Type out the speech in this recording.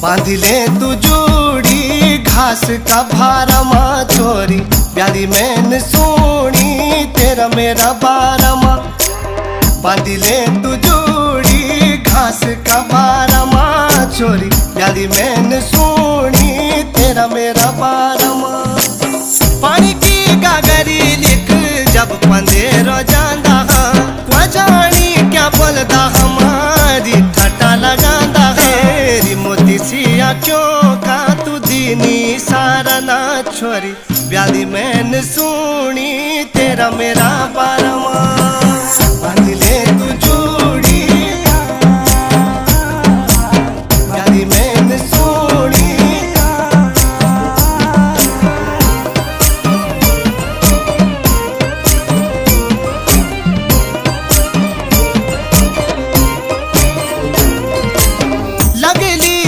बांधिले तू जोड़ी घास का भारमा छोरी, प्यारी मैन सोनी तेरा मेरा बारमा। बांधिले तू जोड़ी घास का भारमा छोरी, प्यारी मैन सोनी तेरा मेरा बारमा। पानी की गागरी लिख जब पंदेरो जांदा, वजानी क्या बोलदा हमारी ठटा लगांदा है। मोती सिया क्यों का तू दीनी सारा ना छोरी, प्यारी मैन सोनी तेरा मेरा बारमा। बांधिले तू जोड़ी प्यारी मैन सोनी। लगली